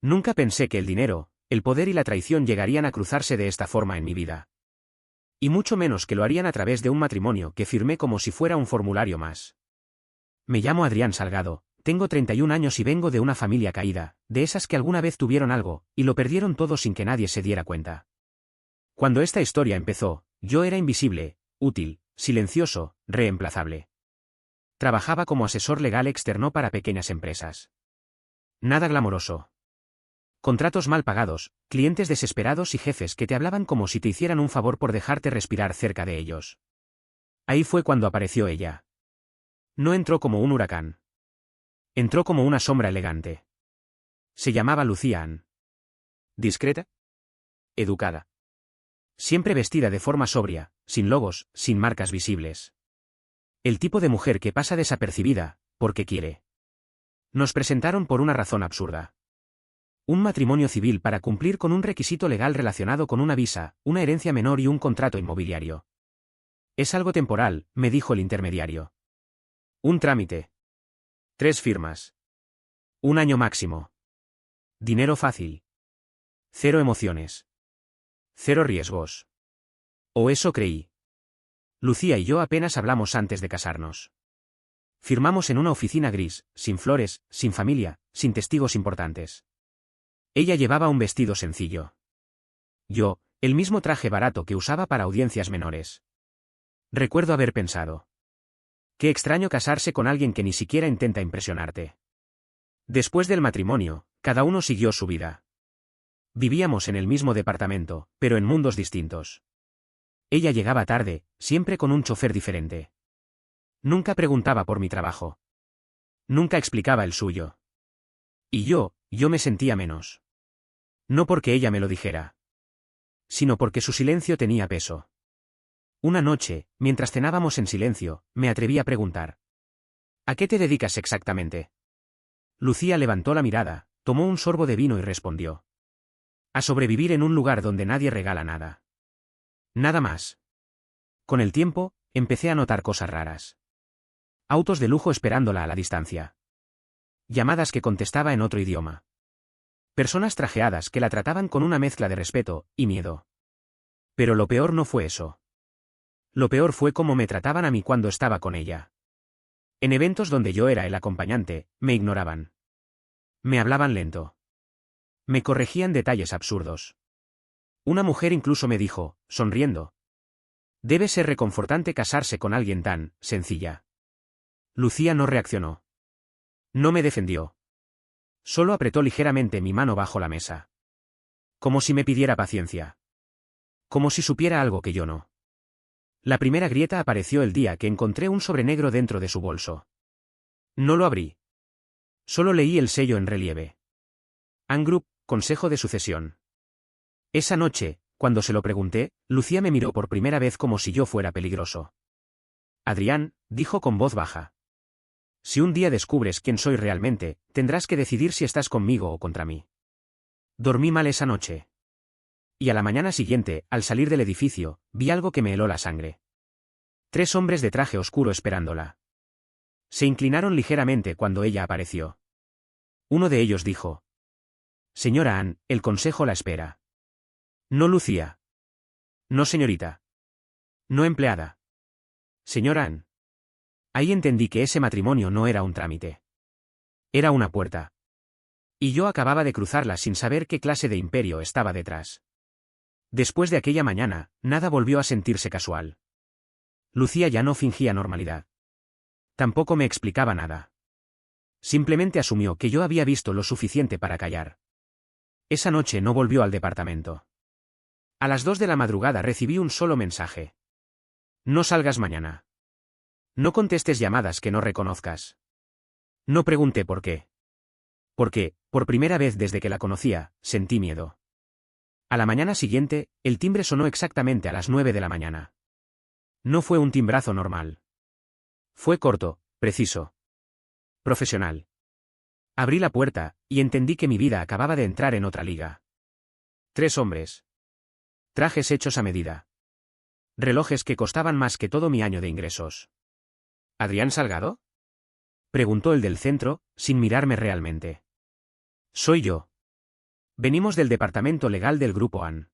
Nunca pensé que el dinero, el poder y la traición llegarían a cruzarse de esta forma en mi vida. Y mucho menos que lo harían a través de un matrimonio que firmé como si fuera un formulario más. Me llamo Adrián Salgado, tengo 31 años y vengo de una familia caída, de esas que alguna vez tuvieron algo, y lo perdieron todo sin que nadie se diera cuenta. Cuando esta historia empezó, yo era invisible, útil, silencioso, reemplazable. Trabajaba como asesor legal externo para pequeñas empresas. Nada glamoroso. Contratos mal pagados, clientes desesperados y jefes que te hablaban como si te hicieran un favor por dejarte respirar cerca de ellos. Ahí fue cuando apareció ella. No entró como un huracán. Entró como una sombra elegante. Se llamaba Lucía Ann. Discreta. Educada. Siempre vestida de forma sobria, sin logos, sin marcas visibles. El tipo de mujer que pasa desapercibida, porque quiere. Nos presentaron por una razón absurda. Un matrimonio civil para cumplir con un requisito legal relacionado con una visa, una herencia menor y un contrato inmobiliario. Es algo temporal, me dijo el intermediario. Un trámite. 3 firmas. 1 año máximo. Dinero fácil. 0 emociones. 0 riesgos. O eso creí. Lucía y yo apenas hablamos antes de casarnos. Firmamos en una oficina gris, sin flores, sin familia, sin testigos importantes. Ella llevaba un vestido sencillo. Yo, el mismo traje barato que usaba para audiencias menores. Recuerdo haber pensado. Qué extraño casarse con alguien que ni siquiera intenta impresionarte. Después del matrimonio, cada uno siguió su vida. Vivíamos en el mismo departamento, pero en mundos distintos. Ella llegaba tarde, siempre con un chofer diferente. Nunca preguntaba por mi trabajo. Nunca explicaba el suyo. Y yo me sentía menos. No porque ella me lo dijera, sino porque su silencio tenía peso. Una noche, mientras cenábamos en silencio, me atreví a preguntar. ¿A qué te dedicas exactamente? Lucía levantó la mirada, tomó un sorbo de vino y respondió. A sobrevivir en un lugar donde nadie regala nada. Nada más. Con el tiempo, empecé a notar cosas raras. Autos de lujo esperándola a la distancia. Llamadas que contestaba en otro idioma. Personas trajeadas que la trataban con una mezcla de respeto y miedo. Pero lo peor no fue eso. Lo peor fue cómo me trataban a mí cuando estaba con ella. En eventos donde yo era el acompañante, me ignoraban. Me hablaban lento. Me corregían detalles absurdos. Una mujer incluso me dijo, sonriendo. Debe ser reconfortante casarse con alguien tan sencilla. Lucía no reaccionó. No me defendió. Solo apretó ligeramente mi mano bajo la mesa. Como si me pidiera paciencia. Como si supiera algo que yo no. La primera grieta apareció el día que encontré un sobre negro dentro de su bolso. No lo abrí. Solo leí el sello en relieve. Ann Group, Consejo de Sucesión. Esa noche, cuando se lo pregunté, Lucía me miró por primera vez como si yo fuera peligroso. Adrián, dijo con voz baja. Si un día descubres quién soy realmente, tendrás que decidir si estás conmigo o contra mí. Dormí mal esa noche. Y a la mañana siguiente, al salir del edificio, vi algo que me heló la sangre. 3 hombres de traje oscuro esperándola. Se inclinaron ligeramente cuando ella apareció. Uno de ellos dijo. Señora Ann, el consejo la espera. No Lucía. No señorita. No empleada. Señora Ann. Ahí entendí que ese matrimonio no era un trámite. Era una puerta. Y yo acababa de cruzarla sin saber qué clase de imperio estaba detrás. Después de aquella mañana, nada volvió a sentirse casual. Lucía ya no fingía normalidad. Tampoco me explicaba nada. Simplemente asumió que yo había visto lo suficiente para callar. Esa noche no volvió al departamento. A las 2 de la madrugada recibí un solo mensaje. No salgas mañana. No contestes llamadas que no reconozcas. No pregunté por qué. Porque, por primera vez desde que la conocía, sentí miedo. A la mañana siguiente, el timbre sonó exactamente a las 9 de la mañana. No fue un timbrazo normal. Fue corto, preciso. Profesional. Abrí la puerta, y entendí que mi vida acababa de entrar en otra liga. 3 hombres. Trajes hechos a medida. Relojes que costaban más que todo mi año de ingresos. ¿Adrián Salgado? Preguntó el del centro, sin mirarme realmente. Soy yo. Venimos del departamento legal del Grupo AN.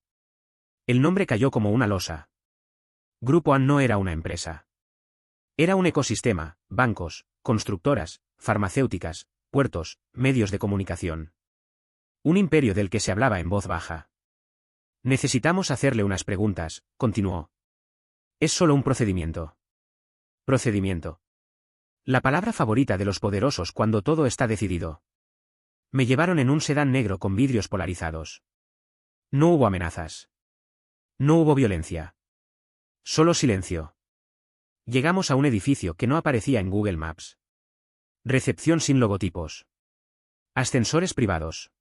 El nombre cayó como una losa. Grupo AN no era una empresa. Era un ecosistema: bancos, constructoras, farmacéuticas, puertos, medios de comunicación. Un imperio del que se hablaba en voz baja. Necesitamos hacerle unas preguntas, continuó. Es solo un procedimiento. Procedimiento. La palabra favorita de los poderosos cuando todo está decidido. Me llevaron en un sedán negro con vidrios polarizados. No hubo amenazas. No hubo violencia. Solo silencio. Llegamos a un edificio que no aparecía en Google Maps. Recepción sin logotipos. Ascensores privados.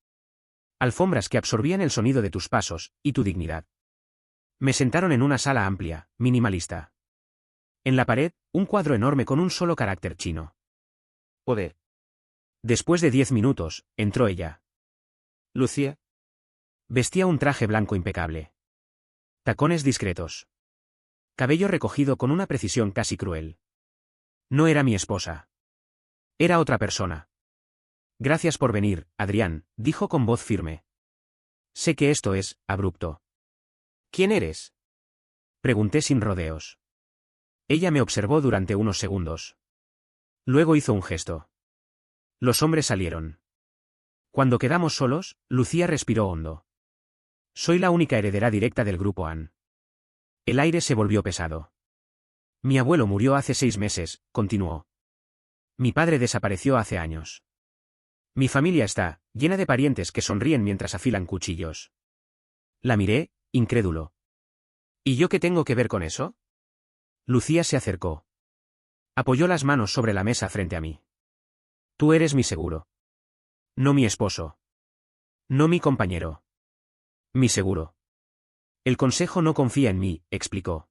Alfombras que absorbían el sonido de tus pasos y tu dignidad. Me sentaron en una sala amplia, minimalista. En la pared, un cuadro enorme con un solo carácter chino. Poder. Después de 10 minutos, entró ella. Lucía. Vestía un traje blanco impecable. Tacones discretos. Cabello recogido con una precisión casi cruel. No era mi esposa. Era otra persona. Gracias por venir, Adrián, dijo con voz firme. Sé que esto es abrupto. ¿Quién eres? Pregunté sin rodeos. Ella me observó durante unos segundos. Luego hizo un gesto. Los hombres salieron. Cuando quedamos solos, Lucía respiró hondo. Soy la única heredera directa del Grupo AN. El aire se volvió pesado. Mi abuelo murió hace 6 meses, continuó. Mi padre desapareció hace años. Mi familia está llena de parientes que sonríen mientras afilan cuchillos. La miré, incrédulo. ¿Y yo qué tengo que ver con eso? Lucía se acercó. Apoyó las manos sobre la mesa frente a mí. Tú eres mi seguro. No mi esposo. No mi compañero. Mi seguro. El consejo no confía en mí, explicó.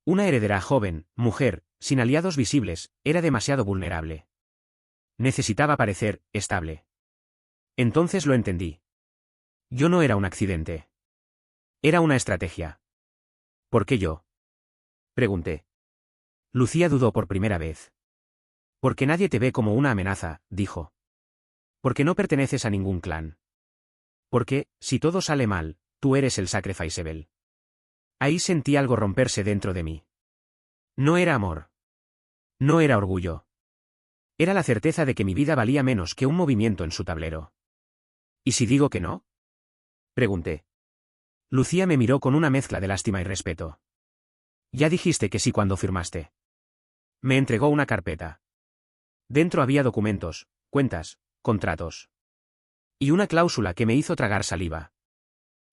Una heredera joven, mujer, sin aliados visibles, era demasiado vulnerable. Necesitaba parecer estable. Entonces lo entendí. Yo no era un accidente. Era una estrategia. ¿Por qué yo? Pregunté. Lucía dudó por primera vez. Porque nadie te ve como una amenaza, dijo. Porque no perteneces a ningún clan. Porque, si todo sale mal, tú eres el Sacrificeable. Ahí sentí algo romperse dentro de mí. No era amor. No era orgullo. Era la certeza de que mi vida valía menos que un movimiento en su tablero. ¿Y si digo que no? Pregunté. Lucía me miró con una mezcla de lástima y respeto. Ya dijiste que sí cuando firmaste. Me entregó una carpeta. Dentro había documentos, cuentas, contratos. Y una cláusula que me hizo tragar saliva.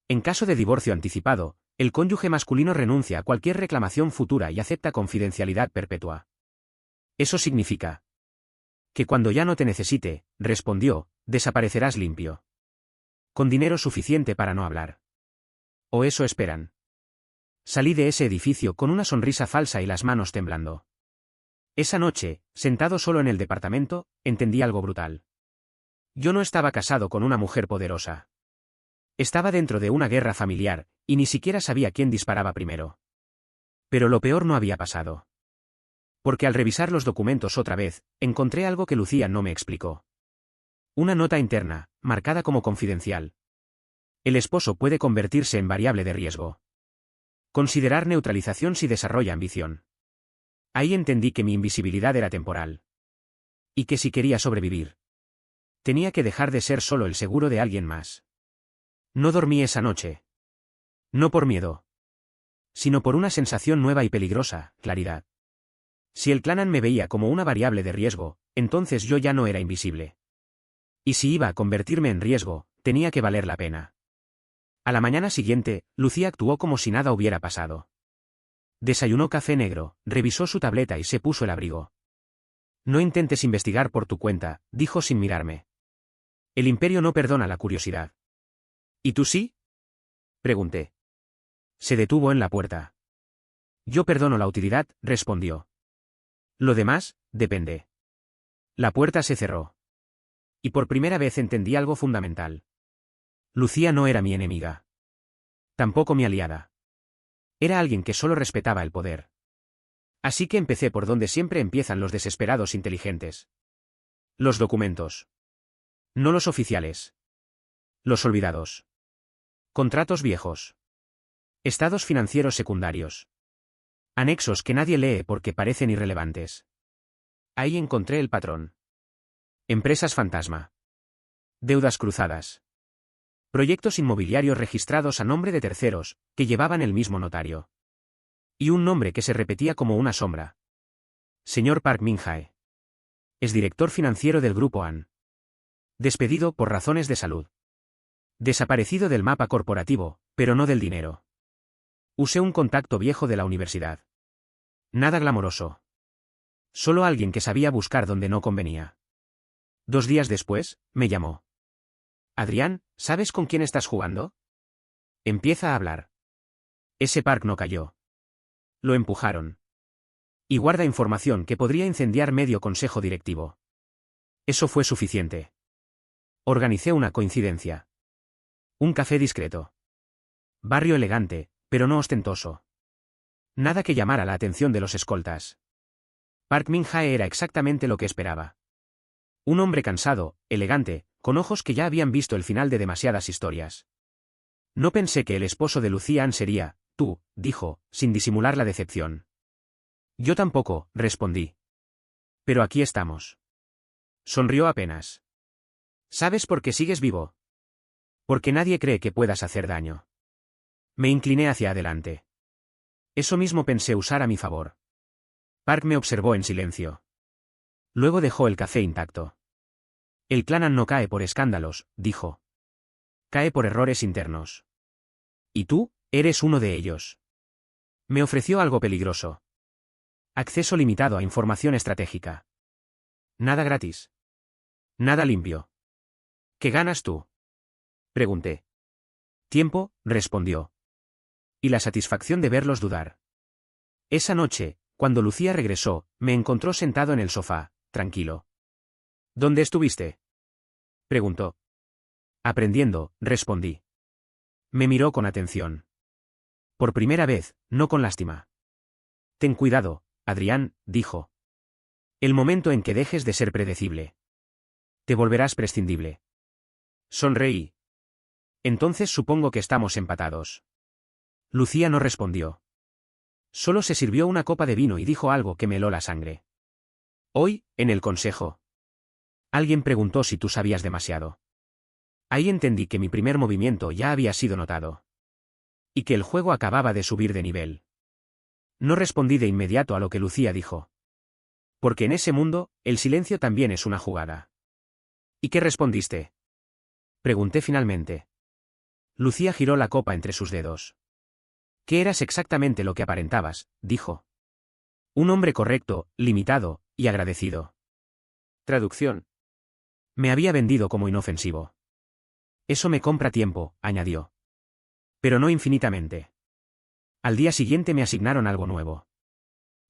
En caso de divorcio anticipado, el cónyuge masculino renuncia a cualquier reclamación futura y acepta confidencialidad perpetua. Eso significa que cuando ya no te necesite, respondió, desaparecerás limpio. Con dinero suficiente para no hablar. O eso esperan. Salí de ese edificio con una sonrisa falsa y las manos temblando. Esa noche, sentado solo en el departamento, entendí algo brutal. Yo no estaba casado con una mujer poderosa. Estaba dentro de una guerra familiar, y ni siquiera sabía quién disparaba primero. Pero lo peor no había pasado. Porque al revisar los documentos otra vez, encontré algo que Lucía no me explicó. Una nota interna, marcada como confidencial. El esposo puede convertirse en variable de riesgo. Considerar neutralización si desarrolla ambición. Ahí entendí que mi invisibilidad era temporal. Y que si quería sobrevivir, tenía que dejar de ser solo el seguro de alguien más. No dormí esa noche. No por miedo. Sino por una sensación nueva y peligrosa, claridad. Si el clan me veía como una variable de riesgo, entonces yo ya no era invisible. Y si iba a convertirme en riesgo, tenía que valer la pena. A la mañana siguiente, Lucía actuó como si nada hubiera pasado. Desayunó café negro, revisó su tableta y se puso el abrigo. No intentes investigar por tu cuenta, dijo sin mirarme. El imperio no perdona la curiosidad. ¿Y tú sí? Pregunté. Se detuvo en la puerta. Yo perdono la utilidad, respondió. Lo demás, depende. La puerta se cerró. Y por primera vez entendí algo fundamental. Lucía no era mi enemiga. Tampoco mi aliada. Era alguien que solo respetaba el poder. Así que empecé por donde siempre empiezan los desesperados inteligentes. Los documentos. No los oficiales. Los olvidados. Contratos viejos. Estados financieros secundarios. Anexos que nadie lee porque parecen irrelevantes. Ahí encontré el patrón. Empresas fantasma. Deudas cruzadas. Proyectos inmobiliarios registrados a nombre de terceros, que llevaban el mismo notario. Y un nombre que se repetía como una sombra. Señor Park Min-jae. Es director financiero del Grupo An. Despedido por razones de salud. Desaparecido del mapa corporativo, pero no del dinero. Usé un contacto viejo de la universidad. Nada glamoroso. Solo alguien que sabía buscar donde no convenía. 2 días después, me llamó. Adrián, ¿sabes con quién estás jugando? Empieza a hablar. Ese Park no cayó. Lo empujaron. Y guarda información que podría incendiar medio consejo directivo. Eso fue suficiente. Organicé una coincidencia. Un café discreto. Barrio elegante, pero no ostentoso. Nada que llamara la atención de los escoltas. Park Min-jae era exactamente lo que esperaba. Un hombre cansado, elegante, con ojos que ya habían visto el final de demasiadas historias. No pensé que el esposo de Lucía Ann sería, tú, dijo, sin disimular la decepción. Yo tampoco, respondí. Pero aquí estamos. Sonrió apenas. ¿Sabes por qué sigues vivo? Porque nadie cree que puedas hacer daño. Me incliné hacia adelante. Eso mismo pensé usar a mi favor. Park me observó en silencio. Luego dejó el café intacto. El clan An no cae por escándalos, dijo. Cae por errores internos. Y tú, eres uno de ellos. Me ofreció algo peligroso. Acceso limitado a información estratégica. Nada gratis. Nada limpio. ¿Qué ganas tú? Pregunté. Tiempo, respondió. Y la satisfacción de verlos dudar. Esa noche, cuando Lucía regresó, me encontró sentado en el sofá, tranquilo. ¿Dónde estuviste? Preguntó. Aprendiendo, respondí. Me miró con atención. Por primera vez, no con lástima. Ten cuidado, Adrián, dijo. El momento en que dejes de ser predecible. Te volverás prescindible. Sonreí. Entonces supongo que estamos empatados. Lucía no respondió. Solo se sirvió una copa de vino y dijo algo que me heló la sangre. Hoy, en el consejo. Alguien preguntó si tú sabías demasiado. Ahí entendí que mi primer movimiento ya había sido notado. Y que el juego acababa de subir de nivel. No respondí de inmediato a lo que Lucía dijo. Porque en ese mundo, el silencio también es una jugada. ¿Y qué respondiste? Pregunté finalmente. Lucía giró la copa entre sus dedos. ¿Qué eras exactamente lo que aparentabas? Dijo. Un hombre correcto, limitado, y agradecido. Traducción. Me había vendido como inofensivo. Eso me compra tiempo, añadió. Pero no infinitamente. Al día siguiente me asignaron algo nuevo.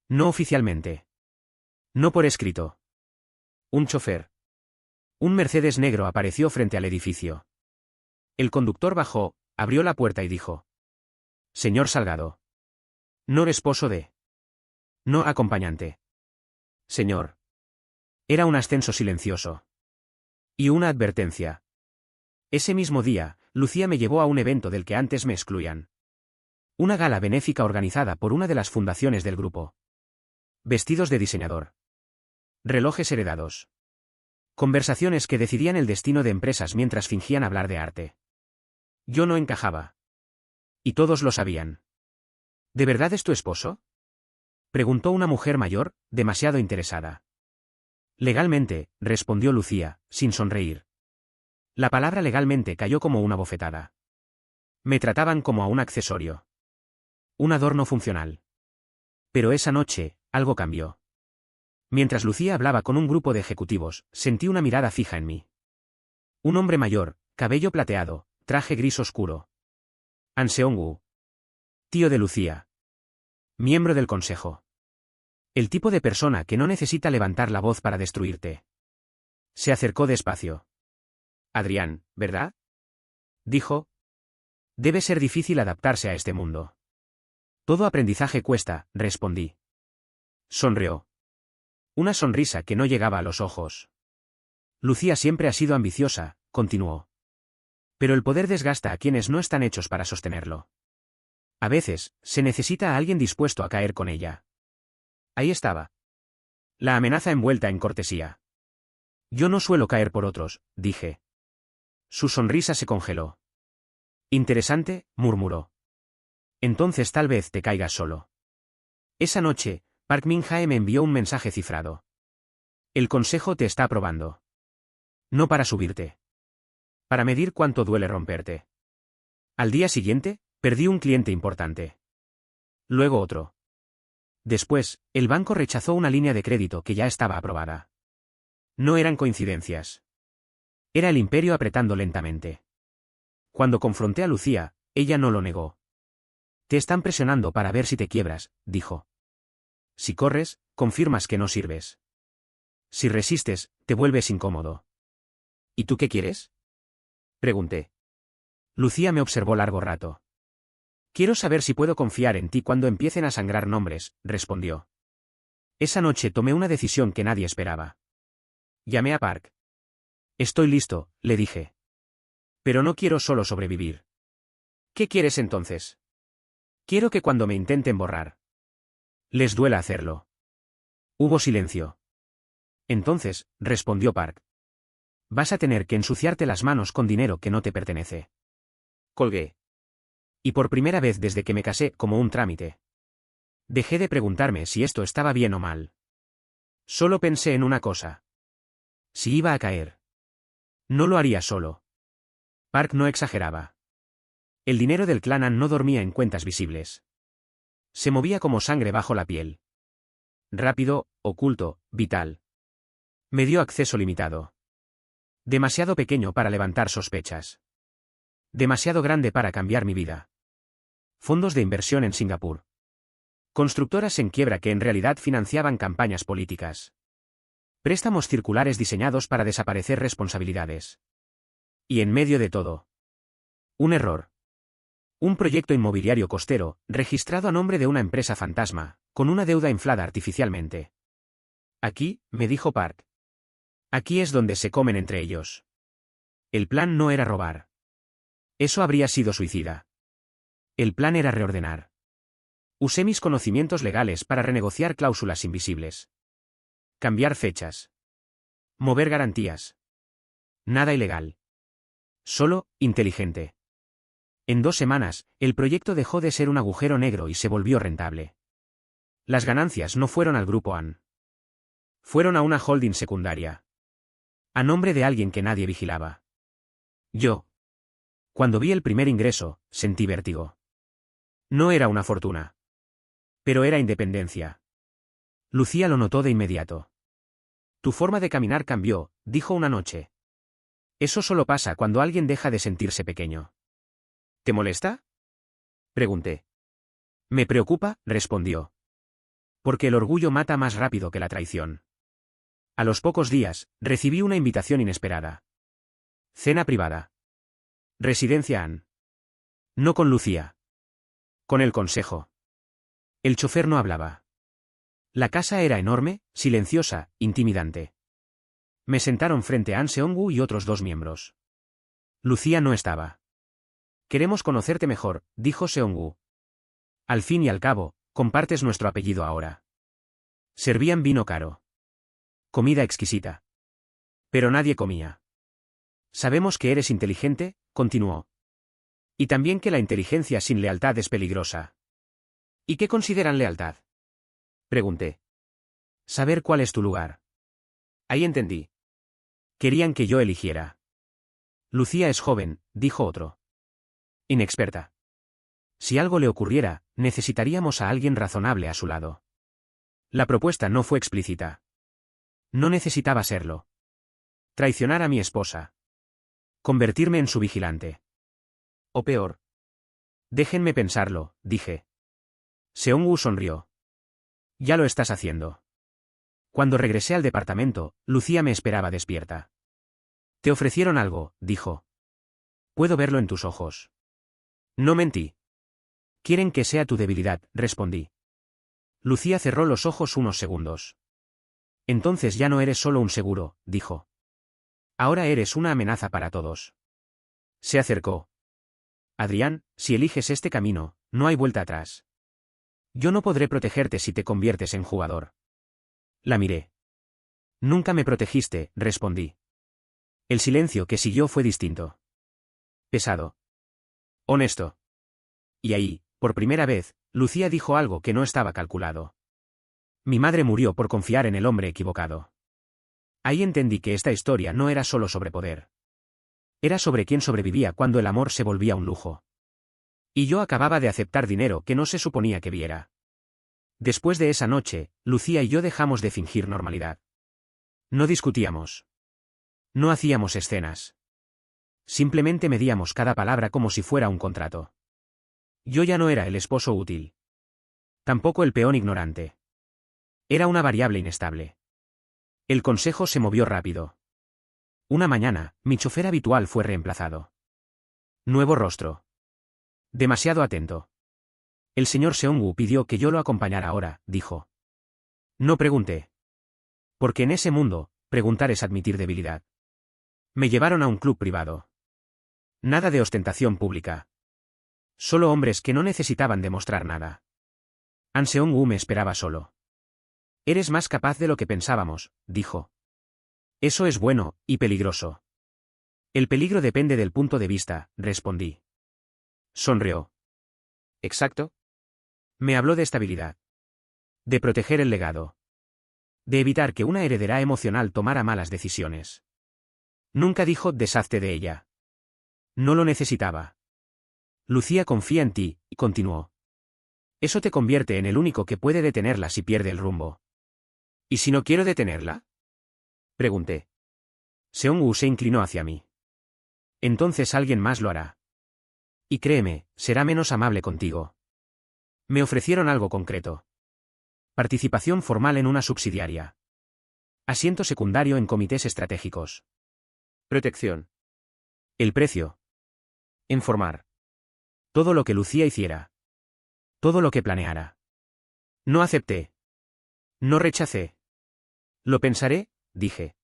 No oficialmente. No por escrito. Un chofer. Un Mercedes negro apareció frente al edificio. El conductor bajó, abrió la puerta y dijo. Señor Salgado. No esposo de. No acompañante. Señor. Era un ascenso silencioso. Y una advertencia. Ese mismo día, Lucía me llevó a un evento del que antes me excluían. Una gala benéfica organizada por una de las fundaciones del grupo. Vestidos de diseñador. Relojes heredados. Conversaciones que decidían el destino de empresas mientras fingían hablar de arte. Yo no encajaba. Y todos lo sabían. ¿De verdad es tu esposo? Preguntó una mujer mayor, demasiado interesada. Legalmente, respondió Lucía, sin sonreír. La palabra legalmente cayó como una bofetada. Me trataban como a un accesorio. Un adorno funcional. Pero esa noche, algo cambió. Mientras Lucía hablaba con un grupo de ejecutivos, sentí una mirada fija en mí. Un hombre mayor, cabello plateado, traje gris oscuro. An Seong-woo. Tío de Lucía. Miembro del consejo. El tipo de persona que no necesita levantar la voz para destruirte. Se acercó despacio. Adrián, ¿verdad? Dijo. Debe ser difícil adaptarse a este mundo. Todo aprendizaje cuesta, respondí. Sonrió. Una sonrisa que no llegaba a los ojos. Lucía siempre ha sido ambiciosa, continuó. Pero el poder desgasta a quienes no están hechos para sostenerlo. A veces, se necesita a alguien dispuesto a caer con ella. Ahí estaba. La amenaza envuelta en cortesía. Yo no suelo caer por otros, dije. Su sonrisa se congeló. Interesante, murmuró. Entonces tal vez te caigas solo. Esa noche, Park Min-jae me envió un mensaje cifrado. El consejo te está probando. No para subirte. Para medir cuánto duele romperte. Al día siguiente, perdí un cliente importante. Luego otro. Después, el banco rechazó una línea de crédito que ya estaba aprobada. No eran coincidencias. Era el imperio apretando lentamente. Cuando confronté a Lucía, ella no lo negó. Te están presionando para ver si te quiebras, dijo. Si corres, confirmas que no sirves. Si resistes, te vuelves incómodo. ¿Y tú qué quieres? Pregunté. Lucía me observó largo rato. Quiero saber si puedo confiar en ti cuando empiecen a sangrar nombres, respondió. Esa noche tomé una decisión que nadie esperaba. Llamé a Park. Estoy listo, le dije. Pero no quiero solo sobrevivir. ¿Qué quieres entonces? Quiero que cuando me intenten borrar, les duela hacerlo. Hubo silencio. Entonces, respondió Park. Vas a tener que ensuciarte las manos con dinero que no te pertenece. Colgué. Y por primera vez desde que me casé, como un trámite. Dejé de preguntarme si esto estaba bien o mal. Solo pensé en una cosa. Si iba a caer. No lo haría solo. Park no exageraba. El dinero del clan no dormía en cuentas visibles. Se movía como sangre bajo la piel. Rápido, oculto, vital. Me dio acceso limitado. Demasiado pequeño para levantar sospechas. Demasiado grande para cambiar mi vida. Fondos de inversión en Singapur. Constructoras en quiebra que en realidad financiaban campañas políticas. Préstamos circulares diseñados para desaparecer responsabilidades. Y en medio de todo. Un error. Un proyecto inmobiliario costero, registrado a nombre de una empresa fantasma, con una deuda inflada artificialmente. Aquí, me dijo Park. Aquí es donde se comen entre ellos. El plan no era robar. Eso habría sido suicida. El plan era reordenar. Usé mis conocimientos legales para renegociar cláusulas invisibles. Cambiar fechas. Mover garantías. Nada ilegal. Solo, inteligente. En 2 semanas, el proyecto dejó de ser un agujero negro y se volvió rentable. Las ganancias no fueron al grupo AN. Fueron a una holding secundaria. A nombre de alguien que nadie vigilaba. Yo. Cuando vi el primer ingreso, sentí vértigo. No era una fortuna. Pero era independencia. Lucía lo notó de inmediato. Tu forma de caminar cambió, dijo una noche. Eso solo pasa cuando alguien deja de sentirse pequeño. ¿Te molesta? Pregunté. Me preocupa, respondió. Porque el orgullo mata más rápido que la traición. A los pocos días, recibí una invitación inesperada. Cena privada. Residencia AN. No con Lucía. Con el consejo. El chofer no hablaba. La casa era enorme, silenciosa, intimidante. Me sentaron frente a An Seong-woo y otros 2 miembros. Lucía no estaba. Queremos conocerte mejor, dijo Seong-woo. Al fin y al cabo, compartes nuestro apellido ahora. Servían vino caro. Comida exquisita. Pero nadie comía. Sabemos que eres inteligente, continuó. Y también que la inteligencia sin lealtad es peligrosa. ¿Y qué consideran lealtad? Pregunté. Saber cuál es tu lugar. Ahí entendí. Querían que yo eligiera. Lucía es joven, dijo otro. Inexperta. Si algo le ocurriera, necesitaríamos a alguien razonable a su lado. La propuesta no fue explícita. No necesitaba serlo. Traicionar a mi esposa. Convertirme en su vigilante. O peor. Déjenme pensarlo, dije. Seong-woo sonrió. Ya lo estás haciendo. Cuando regresé al departamento, Lucía me esperaba despierta. Te ofrecieron algo, dijo. Puedo verlo en tus ojos. No mentí. Quieren que sea tu debilidad, respondí. Lucía cerró los ojos unos segundos. Entonces ya no eres solo un seguro, dijo. Ahora eres una amenaza para todos. Se acercó. Adrián, si eliges este camino, no hay vuelta atrás. Yo no podré protegerte si te conviertes en jugador. La miré. Nunca me protegiste, respondí. El silencio que siguió fue distinto. Pesado. Honesto. Y ahí, por primera vez, Lucía dijo algo que no estaba calculado. Mi madre murió por confiar en el hombre equivocado. Ahí entendí que esta historia no era solo sobre poder. Era sobre quién sobrevivía cuando el amor se volvía un lujo. Y yo acababa de aceptar dinero que no se suponía que viera. Después de esa noche, Lucía y yo dejamos de fingir normalidad. No discutíamos. No hacíamos escenas. Simplemente medíamos cada palabra como si fuera un contrato. Yo ya no era el esposo útil. Tampoco el peón ignorante. Era una variable inestable. El consejo se movió rápido. Una mañana, mi chofer habitual fue reemplazado. Nuevo rostro. Demasiado atento. El señor Seong-woo pidió que yo lo acompañara ahora, dijo. No pregunté. Porque en ese mundo, preguntar es admitir debilidad. Me llevaron a un club privado. Nada de ostentación pública. Solo hombres que no necesitaban demostrar nada. An Seong-woo me esperaba solo. Eres más capaz de lo que pensábamos, dijo. Eso es bueno, y peligroso. El peligro depende del punto de vista, respondí. Sonrió. Exacto. Me habló de estabilidad. De proteger el legado. De evitar que una heredera emocional tomara malas decisiones. Nunca dijo deshazte de ella. No lo necesitaba. Lucía confía en ti, y continuó. Eso te convierte en el único que puede detenerla si pierde el rumbo. ¿Y si no quiero detenerla? Pregunté. Seong-woo se inclinó hacia mí. Entonces alguien más lo hará. Y créeme, será menos amable contigo. Me ofrecieron algo concreto. Participación formal en una subsidiaria. Asiento secundario en comités estratégicos. Protección. El precio. Informar. Todo lo que Lucía hiciera. Todo lo que planeara. No acepté. No rechacé. Lo pensaré, dije.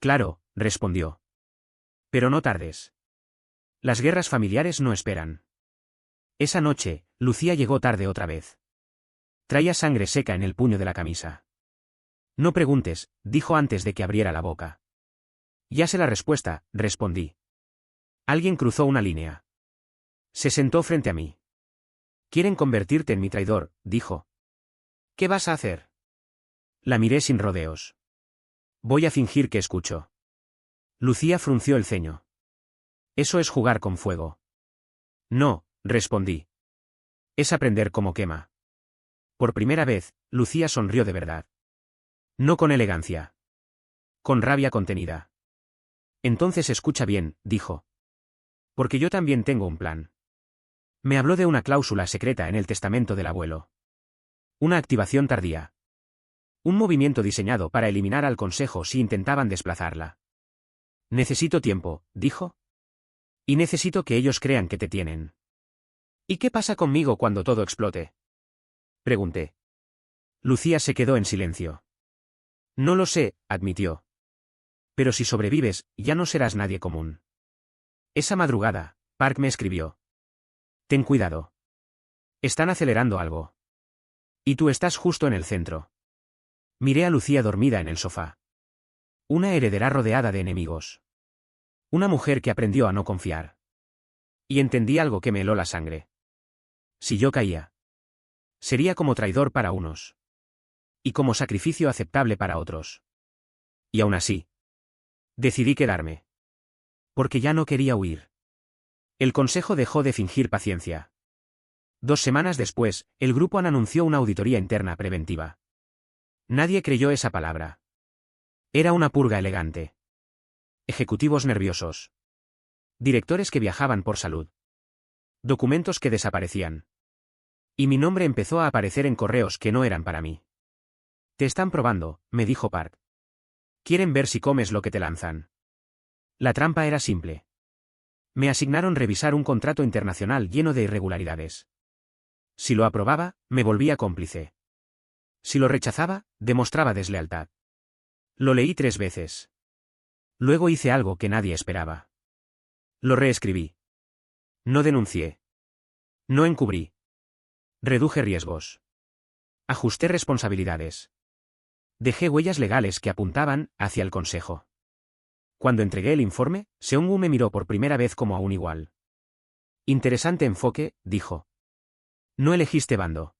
Claro, respondió. Pero no tardes. Las guerras familiares no esperan. Esa noche, Lucía llegó tarde otra vez. Traía sangre seca en el puño de la camisa. No preguntes, dijo antes de que abriera la boca. Ya sé la respuesta, respondí. Alguien cruzó una línea. Se sentó frente a mí. Quieren convertirte en mi traidor, dijo. ¿Qué vas a hacer? La miré sin rodeos. Voy a fingir que escucho. Lucía frunció el ceño. Eso es jugar con fuego. No, respondí. Es aprender cómo quema. Por primera vez, Lucía sonrió de verdad. No con elegancia. Con rabia contenida. Entonces escucha bien, dijo. Porque yo también tengo un plan. Me habló de una cláusula secreta en el testamento del abuelo. Una activación tardía. Un movimiento diseñado para eliminar al consejo si intentaban desplazarla. Necesito tiempo, dijo. Y necesito que ellos crean que te tienen. ¿Y qué pasa conmigo cuando todo explote? Pregunté. Lucía se quedó en silencio. No lo sé, admitió. Pero si sobrevives, ya no serás nadie común. Esa madrugada, Park me escribió. Ten cuidado. Están acelerando algo. Y tú estás justo en el centro. Miré a Lucía dormida en el sofá. Una heredera rodeada de enemigos. Una mujer que aprendió a no confiar. Y entendí algo que me heló la sangre. Si yo caía, sería como traidor para unos. Y como sacrificio aceptable para otros. Y aún así, decidí quedarme. Porque ya no quería huir. El consejo dejó de fingir paciencia. 2 semanas después, el grupo anunció una auditoría interna preventiva. Nadie creyó esa palabra. Era una purga elegante. Ejecutivos nerviosos. Directores que viajaban por salud. Documentos que desaparecían. Y mi nombre empezó a aparecer en correos que no eran para mí. Te están probando, me dijo Park. Quieren ver si comes lo que te lanzan. La trampa era simple. Me asignaron revisar un contrato internacional lleno de irregularidades. Si lo aprobaba, me volvía cómplice. Si lo rechazaba, demostraba deslealtad. Lo leí 3 veces. Luego hice algo que nadie esperaba. Lo reescribí. No denuncié. No encubrí. Reduje riesgos. Ajusté responsabilidades. Dejé huellas legales que apuntaban hacia el consejo. Cuando entregué el informe, Seung-woo me miró por primera vez como a un igual. Interesante enfoque, dijo. No elegiste bando.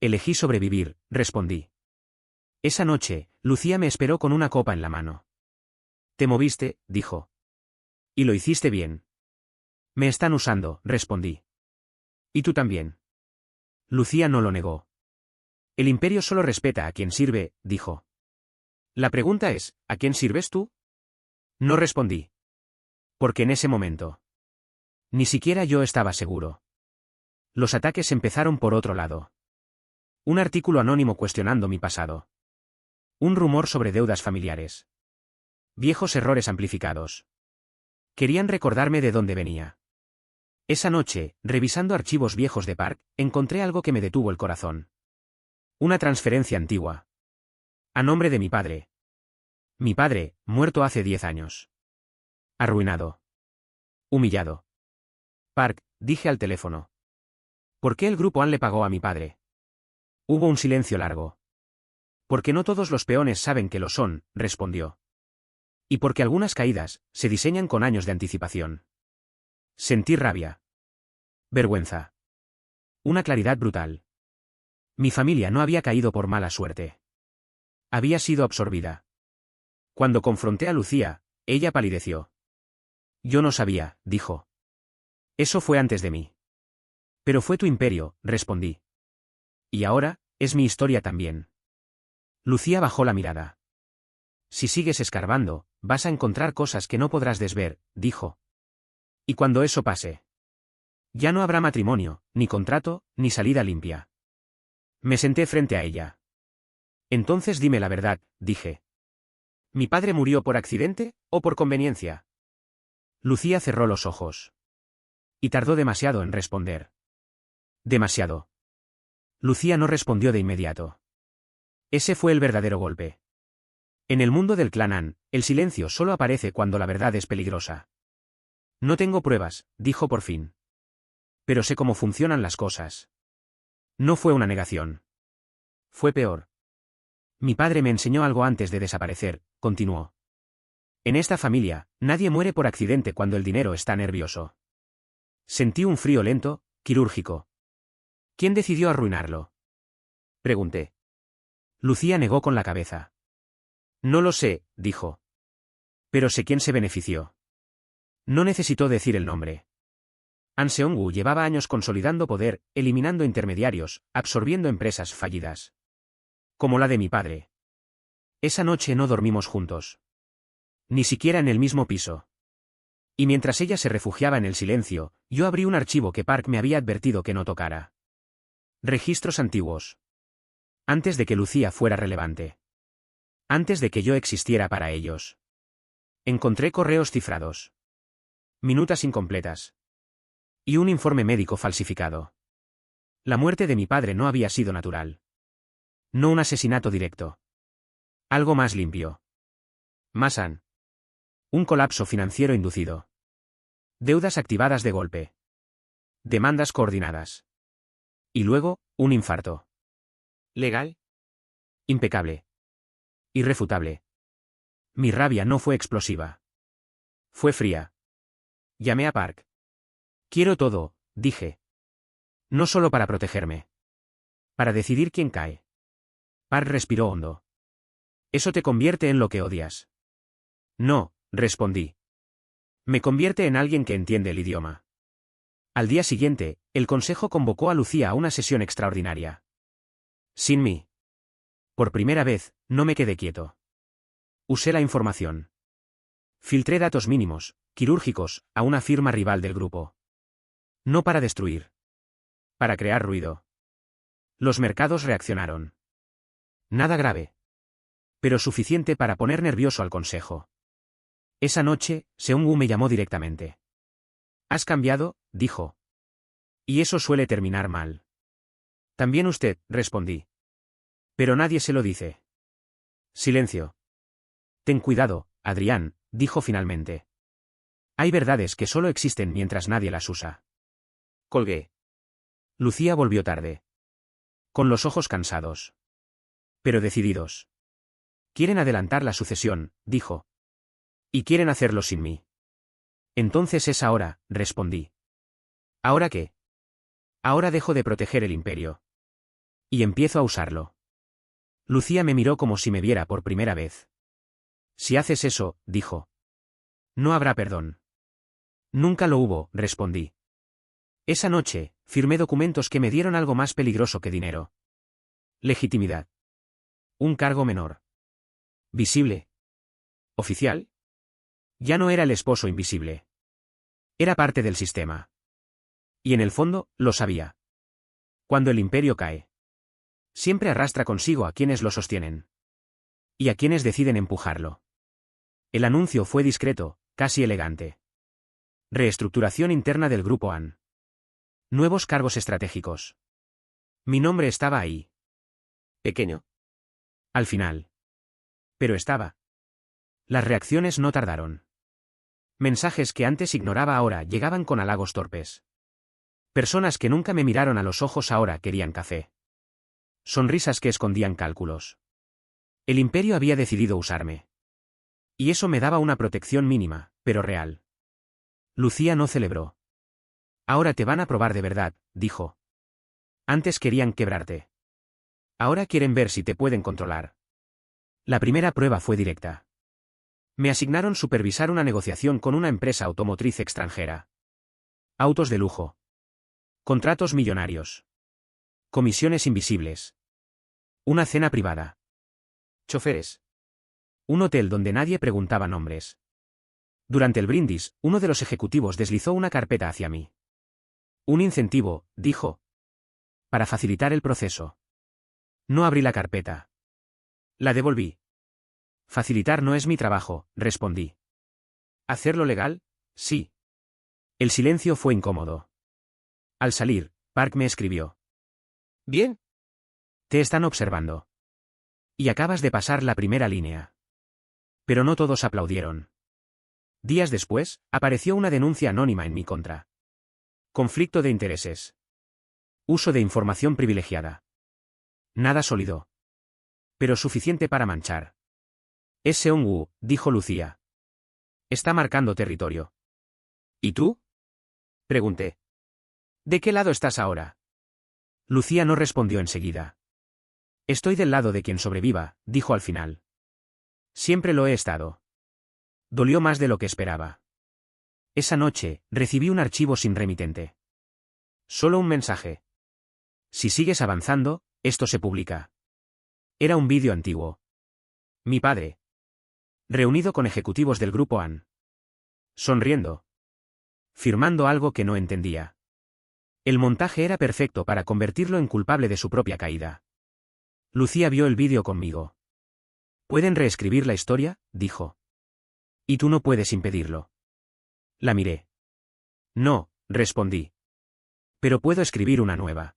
Elegí sobrevivir, respondí. Esa noche, Lucía me esperó con una copa en la mano. Te moviste, dijo. Y lo hiciste bien. Me están usando, respondí. Y tú también. Lucía no lo negó. El imperio solo respeta a quien sirve, dijo. La pregunta es, ¿a quién sirves tú? No respondí. Porque en ese momento. Ni siquiera yo estaba seguro. Los ataques empezaron por otro lado. Un artículo anónimo cuestionando mi pasado. Un rumor sobre deudas familiares. Viejos errores amplificados. Querían recordarme de dónde venía. Esa noche, revisando archivos viejos de Park, encontré algo que me detuvo el corazón. Una transferencia antigua. A nombre de mi padre. Mi padre, muerto hace 10 años. Arruinado. Humillado. Park, dije al teléfono. ¿Por qué el grupo AN le pagó a mi padre? Hubo un silencio largo. Porque no todos los peones saben que lo son, respondió. Y porque algunas caídas se diseñan con años de anticipación. Sentí rabia. Vergüenza. Una claridad brutal. Mi familia no había caído por mala suerte. Había sido absorbida. Cuando confronté a Lucía, ella palideció. Yo no sabía, dijo. Eso fue antes de mí. Pero fue tu imperio, respondí. Y ahora, es mi historia también. Lucía bajó la mirada. Si sigues escarbando, vas a encontrar cosas que no podrás desver, dijo. Y cuando eso pase, ya no habrá matrimonio, ni contrato, ni salida limpia. Me senté frente a ella. Entonces dime la verdad, dije. ¿Mi padre murió por accidente, o por conveniencia? Lucía cerró los ojos. Y tardó demasiado en responder. Demasiado. Lucía no respondió de inmediato. Ese fue el verdadero golpe. En el mundo del clan AN, el silencio solo aparece cuando la verdad es peligrosa. No tengo pruebas, dijo por fin. Pero sé cómo funcionan las cosas. No fue una negación. Fue peor. Mi padre me enseñó algo antes de desaparecer, continuó. En esta familia, nadie muere por accidente cuando el dinero está nervioso. Sentí un frío lento, quirúrgico. ¿Quién decidió arruinarlo? Pregunté. Lucía negó con la cabeza. No lo sé, dijo. Pero sé quién se benefició. No necesitó decir el nombre. An Seong-woo llevaba años consolidando poder, eliminando intermediarios, absorbiendo empresas fallidas. Como la de mi padre. Esa noche no dormimos juntos. Ni siquiera en el mismo piso. Y mientras ella se refugiaba en el silencio, yo abrí un archivo que Park me había advertido que no tocara. Registros antiguos. Antes de que Lucía fuera relevante. Antes de que yo existiera para ellos. Encontré correos cifrados. Minutas incompletas. Y un informe médico falsificado. La muerte de mi padre no había sido natural. No un asesinato directo. Algo más limpio. Más sano. Un colapso financiero inducido. Deudas activadas de golpe. Demandas coordinadas. Y luego, un infarto. ¿Legal? Impecable. Irrefutable. Mi rabia no fue explosiva. Fue fría. Llamé a Park. Quiero todo, dije. No solo para protegerme. Para decidir quién cae. Park respiró hondo. Eso te convierte en lo que odias. No, respondí. Me convierte en alguien que entiende el idioma. Al día siguiente, el consejo convocó a Lucía a una sesión extraordinaria. Sin mí. Por primera vez, no me quedé quieto. Usé la información. Filtré datos mínimos, quirúrgicos, a una firma rival del grupo. No para destruir. Para crear ruido. Los mercados reaccionaron. Nada grave. Pero suficiente para poner nervioso al consejo. Esa noche, Seung-woo me llamó directamente. ¿Has cambiado?, dijo. Y eso suele terminar mal. También usted, respondí. Pero nadie se lo dice. Silencio. Ten cuidado, Adrián, dijo finalmente. Hay verdades que solo existen mientras nadie las usa. Colgué. Lucía volvió tarde. Con los ojos cansados. Pero decididos. Quieren adelantar la sucesión, dijo. Y quieren hacerlo sin mí. Entonces es ahora, respondí. ¿Ahora qué? Ahora dejo de proteger el imperio. Y empiezo a usarlo. Lucía me miró como si me viera por primera vez. Si haces eso, dijo. No habrá perdón. Nunca lo hubo, respondí. Esa noche, firmé documentos que me dieron algo más peligroso que dinero. Legitimidad. Un cargo menor. Visible. Oficial. Ya no era el esposo invisible. Era parte del sistema. Y en el fondo, lo sabía. Cuando el imperio cae, siempre arrastra consigo a quienes lo sostienen. Y a quienes deciden empujarlo. El anuncio fue discreto, casi elegante. Reestructuración interna del Grupo AN. Nuevos cargos estratégicos. Mi nombre estaba ahí. Pequeño. Al final. Pero estaba. Las reacciones no tardaron. Mensajes que antes ignoraba ahora llegaban con halagos torpes. Personas que nunca me miraron a los ojos ahora querían café. Sonrisas que escondían cálculos. El imperio había decidido usarme. Y eso me daba una protección mínima, pero real. Lucía no celebró. Ahora te van a probar de verdad, dijo. Antes querían quebrarte. Ahora quieren ver si te pueden controlar. La primera prueba fue directa. Me asignaron supervisar una negociación con una empresa automotriz extranjera. Autos de lujo. Contratos millonarios. Comisiones invisibles. Una cena privada. Choferes. Un hotel donde nadie preguntaba nombres. Durante el brindis, uno de los ejecutivos deslizó una carpeta hacia mí. Un incentivo, dijo. Para facilitar el proceso. No abrí la carpeta. La devolví. Facilitar no es mi trabajo, respondí. ¿Hacerlo legal? Sí. El silencio fue incómodo. Al salir, Park me escribió. Bien. Te están observando. Y acabas de pasar la primera línea. Pero no todos aplaudieron. Días después, apareció una denuncia anónima en mi contra. Conflicto de intereses. Uso de información privilegiada. Nada sólido. Pero suficiente para manchar. Es Seong-woo, dijo Lucía. Está marcando territorio. ¿Y tú? Pregunté. ¿De qué lado estás ahora? Lucía no respondió enseguida. Estoy del lado de quien sobreviva, dijo al final. Siempre lo he estado. Dolió más de lo que esperaba. Esa noche, recibí un archivo sin remitente. Solo un mensaje. Si sigues avanzando, esto se publica. Era un vídeo antiguo. Mi padre. Reunido con ejecutivos del Grupo AN. Sonriendo. Firmando algo que no entendía. El montaje era perfecto para convertirlo en culpable de su propia caída. Lucía vio el vídeo conmigo. ¿Pueden reescribir la historia?, dijo. Y tú no puedes impedirlo. La miré. No, respondí. Pero puedo escribir una nueva.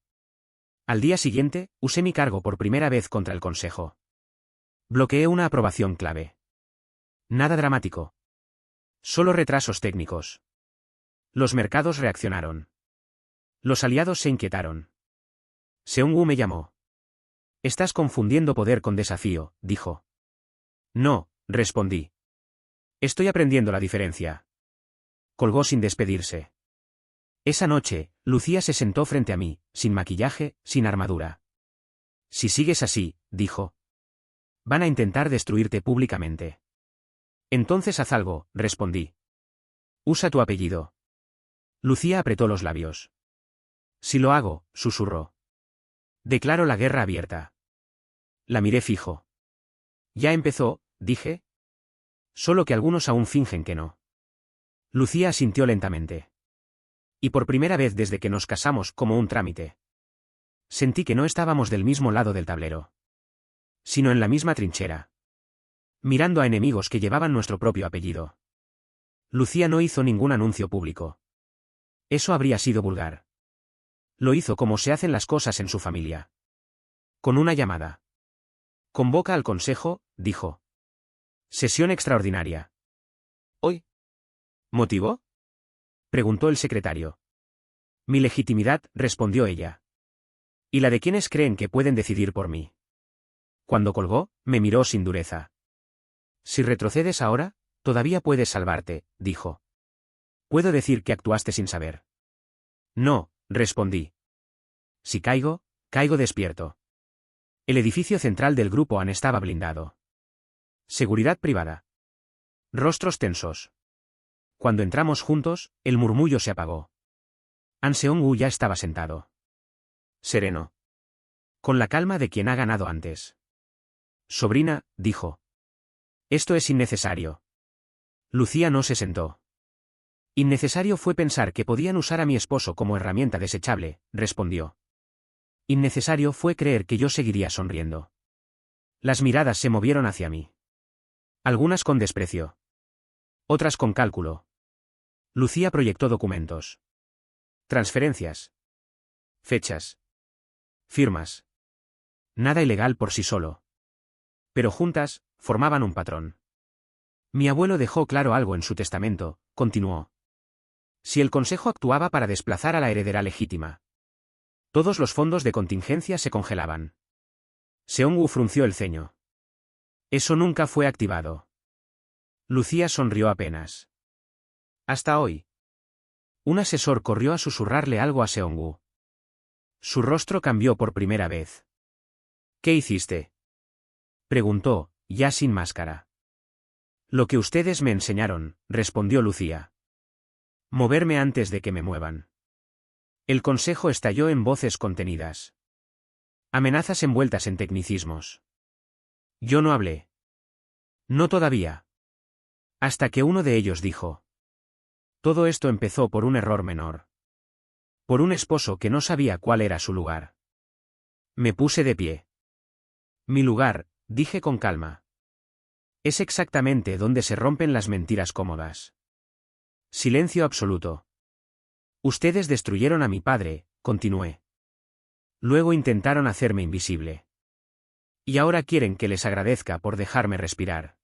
Al día siguiente, usé mi cargo por primera vez contra el Consejo. Bloqueé una aprobación clave. Nada dramático. Solo retrasos técnicos. Los mercados reaccionaron. Los aliados se inquietaron. Seong-woo me llamó. Estás confundiendo poder con desafío, dijo. No, respondí. Estoy aprendiendo la diferencia. Colgó sin despedirse. Esa noche, Lucía se sentó frente a mí, sin maquillaje, sin armadura. Si sigues así, dijo. Van a intentar destruirte públicamente. Entonces haz algo, respondí. Usa tu apellido. Lucía apretó los labios. Si lo hago, susurró. Declaro la guerra abierta. La miré fijo. Ya empezó, dije. Solo que algunos aún fingen que no. Lucía asintió lentamente. Y por primera vez desde que nos casamos como un trámite. Sentí que no estábamos del mismo lado del tablero. Sino en la misma trinchera. Mirando a enemigos que llevaban nuestro propio apellido. Lucía no hizo ningún anuncio público. Eso habría sido vulgar. Lo hizo como se hacen las cosas en su familia. Con una llamada. Convoca al consejo, dijo. Sesión extraordinaria. Hoy. ¿Motivo? Preguntó el secretario. Mi legitimidad, respondió ella. ¿Y la de quienes creen que pueden decidir por mí? Cuando colgó, me miró sin dureza. Si retrocedes ahora, todavía puedes salvarte, dijo. ¿Puedo decir que actuaste sin saber? No, respondí. Si caigo, caigo despierto. El edificio central del grupo AN estaba blindado. Seguridad privada. Rostros tensos. Cuando entramos juntos, el murmullo se apagó. An Seong-woo ya estaba sentado. Sereno. Con la calma de quien ha ganado antes. Sobrina, dijo. Esto es innecesario. Lucía no se sentó. Innecesario fue pensar que podían usar a mi esposo como herramienta desechable, respondió. Innecesario fue creer que yo seguiría sonriendo. Las miradas se movieron hacia mí. Algunas con desprecio. Otras con cálculo. Lucía proyectó documentos. Transferencias. Fechas. Firmas. Nada ilegal por sí solo. Pero juntas, formaban un patrón. Mi abuelo dejó claro algo en su testamento, continuó. Si el consejo actuaba para desplazar a la heredera legítima, todos los fondos de contingencia se congelaban. Seong-woo frunció el ceño. Eso nunca fue activado. Lucía sonrió apenas. Hasta hoy. Un asesor corrió a susurrarle algo a Seong-woo. Su rostro cambió por primera vez. ¿Qué hiciste? Preguntó, ya sin máscara. Lo que ustedes me enseñaron, respondió Lucía. Moverme antes de que me muevan. El consejo estalló en voces contenidas. Amenazas envueltas en tecnicismos. Yo no hablé. No todavía. Hasta que uno de ellos dijo. Todo esto empezó por un error menor. Por un esposo que no sabía cuál era su lugar. Me puse de pie. Mi lugar, dije con calma. Es exactamente donde se rompen las mentiras cómodas. Silencio absoluto. Ustedes destruyeron a mi padre, continué. Luego intentaron hacerme invisible. Y ahora quieren que les agradezca por dejarme respirar.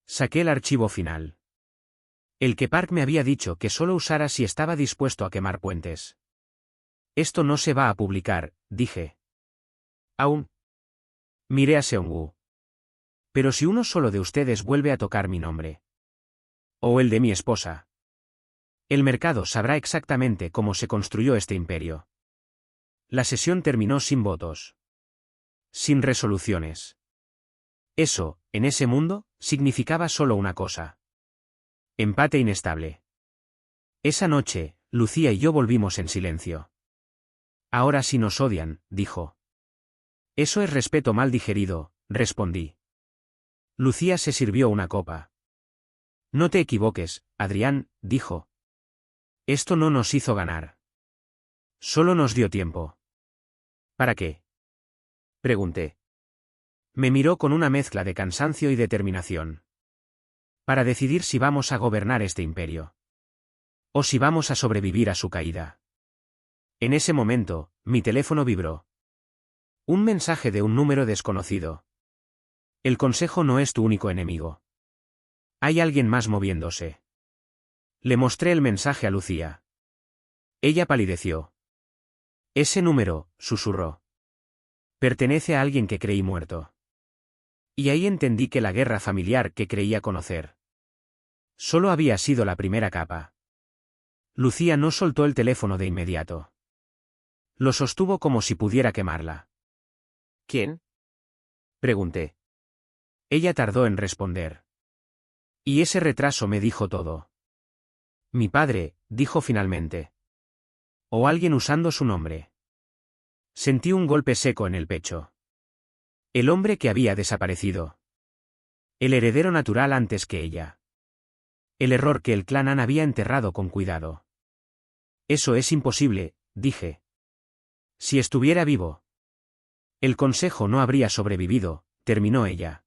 Saqué el archivo final. El que Park me había dicho que solo usara si estaba dispuesto a quemar puentes. Esto no se va a publicar, dije. Aún. Miré a Seong-woo. Pero si uno solo de ustedes vuelve a tocar mi nombre. O el de mi esposa. El mercado sabrá exactamente cómo se construyó este imperio. La sesión terminó sin votos. Sin resoluciones. Eso, en ese mundo, significaba solo una cosa. Empate inestable. Esa noche, Lucía y yo volvimos en silencio. Ahora sí nos odian, dijo. Eso es respeto mal digerido, respondí. Lucía se sirvió una copa. No te equivoques, Adrián, dijo. Esto no nos hizo ganar. Solo nos dio tiempo. ¿Para qué? Pregunté. Me miró con una mezcla de cansancio y determinación. Para decidir si vamos a gobernar este imperio. O si vamos a sobrevivir a su caída. En ese momento, mi teléfono vibró. Un mensaje de un número desconocido. El consejo no es tu único enemigo. Hay alguien más moviéndose. Le mostré el mensaje a Lucía. Ella palideció. Ese número, susurró. Pertenece a alguien que creí muerto. Y ahí entendí que la guerra familiar que creía conocer solo había sido la primera capa. Lucía no soltó el teléfono de inmediato. Lo sostuvo como si pudiera quemarla. ¿Quién? Pregunté. Ella tardó en responder. Y ese retraso me dijo todo. Mi padre, dijo finalmente. O alguien usando su nombre. Sentí un golpe seco en el pecho. El hombre que había desaparecido. El heredero natural antes que ella. El error que el clan Han había enterrado con cuidado. Eso es imposible, dije. Si estuviera vivo. El consejo no habría sobrevivido, terminó ella.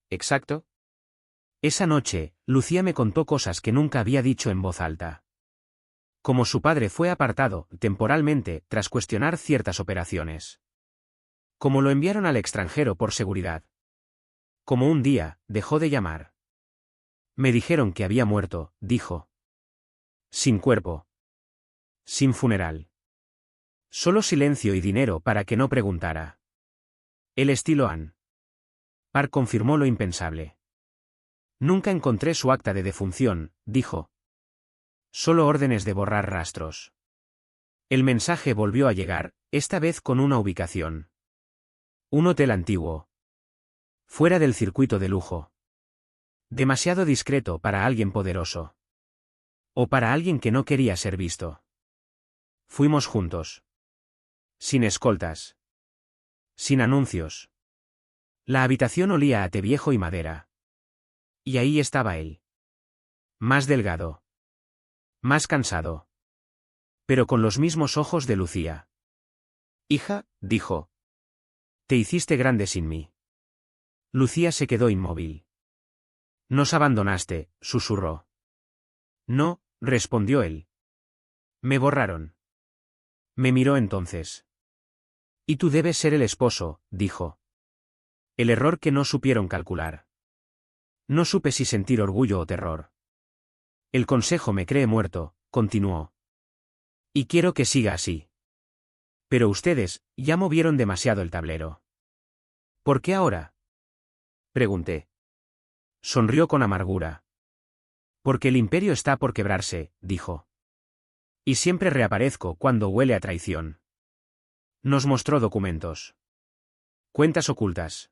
¿Exacto? Esa noche, Lucía me contó cosas que nunca había dicho en voz alta. Como su padre fue apartado, temporalmente, tras cuestionar ciertas operaciones. Como lo enviaron al extranjero por seguridad. Como un día, dejó de llamar. Me dijeron que había muerto, dijo. Sin cuerpo. Sin funeral. Solo silencio y dinero para que no preguntara. El estilo Anne. Park confirmó lo impensable. Nunca encontré su acta de defunción, dijo. Solo órdenes de borrar rastros. El mensaje volvió a llegar, esta vez con una ubicación. Un hotel antiguo. Fuera del circuito de lujo. Demasiado discreto para alguien poderoso. O para alguien que no quería ser visto. Fuimos juntos. Sin escoltas. Sin anuncios. La habitación olía a té viejo y madera. Y ahí estaba él. Más delgado. Más cansado. Pero con los mismos ojos de Lucía. Hija, dijo. Te hiciste grande sin mí. Lucía se quedó inmóvil. Nos abandonaste, susurró. No, respondió él. Me borraron. Me miró entonces. Y tú debes ser el esposo, dijo. El error que no supieron calcular. No supe si sentir orgullo o terror. El consejo me cree muerto, continuó. Y quiero que siga así. Pero ustedes, ya movieron demasiado el tablero. ¿Por qué ahora? Pregunté. Sonrió con amargura. Porque el imperio está por quebrarse, dijo. Y siempre reaparezco cuando huele a traición. Nos mostró documentos. Cuentas ocultas.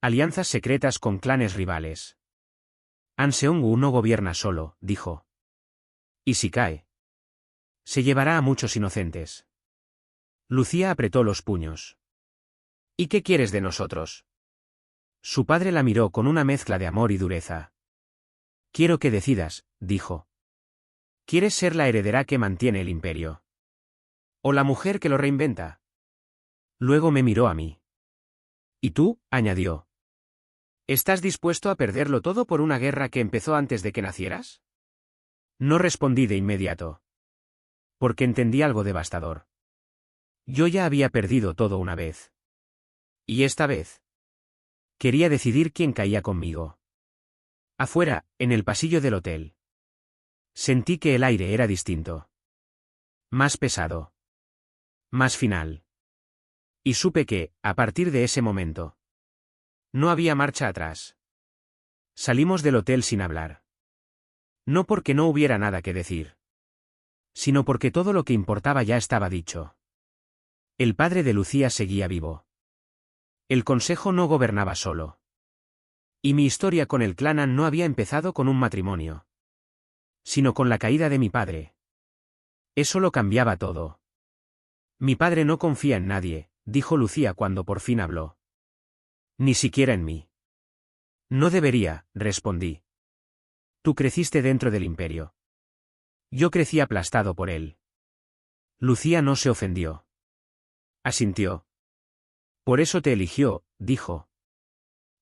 Alianzas secretas con clanes rivales. An Seong-woo no gobierna solo, dijo. ¿Y si cae? Se llevará a muchos inocentes. Lucía apretó los puños. ¿Y qué quieres de nosotros? Su padre la miró con una mezcla de amor y dureza. Quiero que decidas, dijo. ¿Quieres ser la heredera que mantiene el imperio? ¿O la mujer que lo reinventa? Luego me miró a mí. ¿Y tú? Añadió. ¿Estás dispuesto a perderlo todo por una guerra que empezó antes de que nacieras? No respondí de inmediato. Porque entendí algo devastador. Yo ya había perdido todo una vez. ¿Y esta vez? Quería decidir quién caía conmigo. Afuera, en el pasillo del hotel. Sentí que el aire era distinto. Más pesado. Más final. Y supe que, a partir de ese momento, no había marcha atrás. Salimos del hotel sin hablar. No porque no hubiera nada que decir, sino porque todo lo que importaba ya estaba dicho. El padre de Lucía seguía vivo. El consejo no gobernaba solo. Y mi historia con el clan An no había empezado con un matrimonio, sino con la caída de mi padre. Eso lo cambiaba todo. Mi padre no confía en nadie, dijo Lucía cuando por fin habló. Ni siquiera en mí. No debería, respondí. Tú creciste dentro del imperio. Yo crecí aplastado por él. Lucía no se ofendió. Asintió. Por eso te eligió, dijo.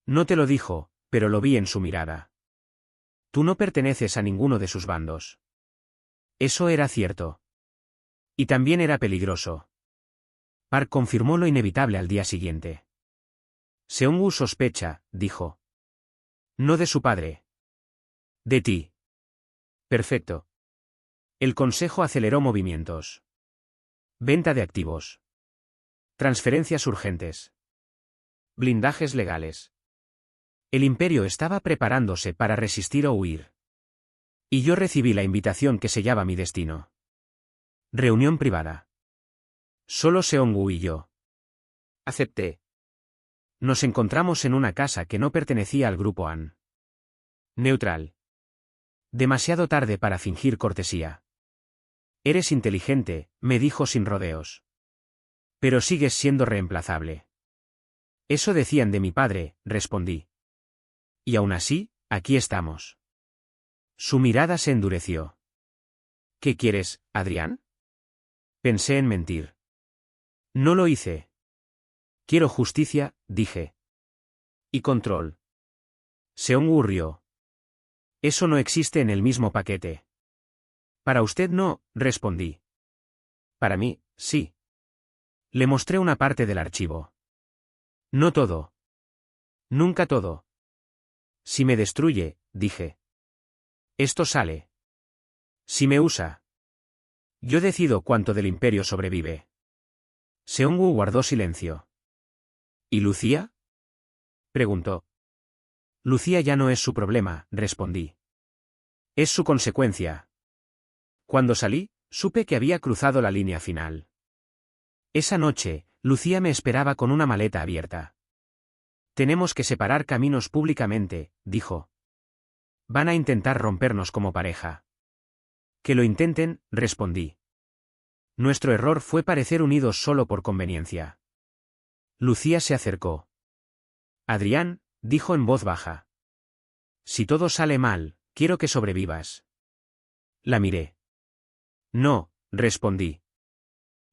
No te lo dijo, pero lo vi en su mirada. Tú no perteneces a ninguno de sus bandos. Eso era cierto. Y también era peligroso. Park confirmó lo inevitable al día siguiente. Seong-woo sospecha, dijo. No de su padre. De ti. Perfecto. El consejo aceleró movimientos. Venta de activos. Transferencias urgentes. Blindajes legales. El imperio estaba preparándose para resistir o huir. Y yo recibí la invitación que sellaba mi destino. Reunión privada. Solo Seong-woo y yo. Acepté. Nos encontramos en una casa que no pertenecía al grupo An. Neutral. Demasiado tarde para fingir cortesía. Eres inteligente, me dijo sin rodeos. Pero sigues siendo reemplazable. Eso decían de mi padre, respondí. Y aún así, aquí estamos. Su mirada se endureció. ¿Qué quieres, Adrián? Pensé en mentir. No lo hice. Quiero justicia, dije. Y control. Seong-woo rió. Eso no existe en el mismo paquete. Para usted no, respondí. Para mí, sí. Le mostré una parte del archivo. No todo. Nunca todo. Si me destruye, dije. Esto sale. Si me usa. Yo decido cuánto del imperio sobrevive. Seong-woo guardó silencio. ¿Y Lucía? Preguntó. Lucía ya no es su problema, respondí. Es su consecuencia. Cuando salí, supe que había cruzado la línea final. Esa noche, Lucía me esperaba con una maleta abierta. Tenemos que separar caminos públicamente, dijo. Van a intentar rompernos como pareja. Que lo intenten, respondí. Nuestro error fue parecer unidos solo por conveniencia. Lucía se acercó. Adrián, dijo en voz baja. Si todo sale mal, quiero que sobrevivas. La miré. No, respondí.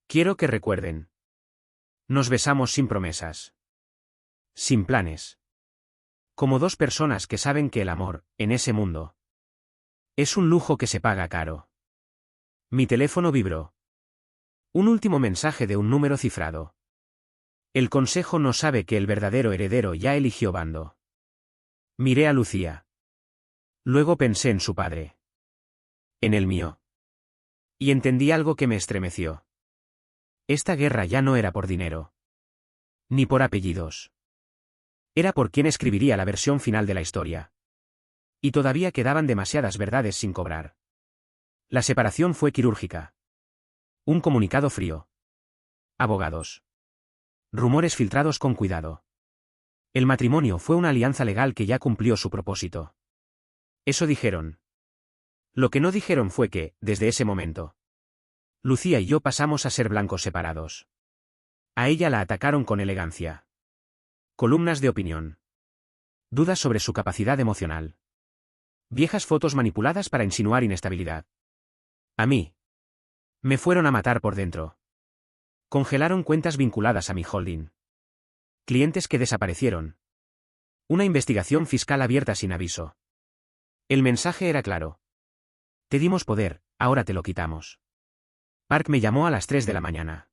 Quiero que recuerden. Nos besamos sin promesas. Sin planes. Como dos personas que saben que el amor, en ese mundo, es un lujo que se paga caro. Mi teléfono vibró. Un último mensaje de un número cifrado. El consejo no sabe que el verdadero heredero ya eligió bando. Miré a Lucía. Luego pensé en su padre. En el mío. Y entendí algo que me estremeció. Esta guerra ya no era por dinero. Ni por apellidos. Era por quién escribiría la versión final de la historia. Y todavía quedaban demasiadas verdades sin cobrar. La separación fue quirúrgica. Un comunicado frío. Abogados. Rumores filtrados con cuidado. El matrimonio fue una alianza legal que ya cumplió su propósito. Eso dijeron. Lo que no dijeron fue que, desde ese momento, Lucía y yo pasamos a ser blancos separados. A ella la atacaron con elegancia. Columnas de opinión. Dudas sobre su capacidad emocional. Viejas fotos manipuladas para insinuar inestabilidad. A mí. Me fueron a matar por dentro. Congelaron cuentas vinculadas a mi holding. Clientes que desaparecieron. Una investigación fiscal abierta sin aviso. El mensaje era claro. Te dimos poder, ahora te lo quitamos. Park me llamó a las 3 de la mañana.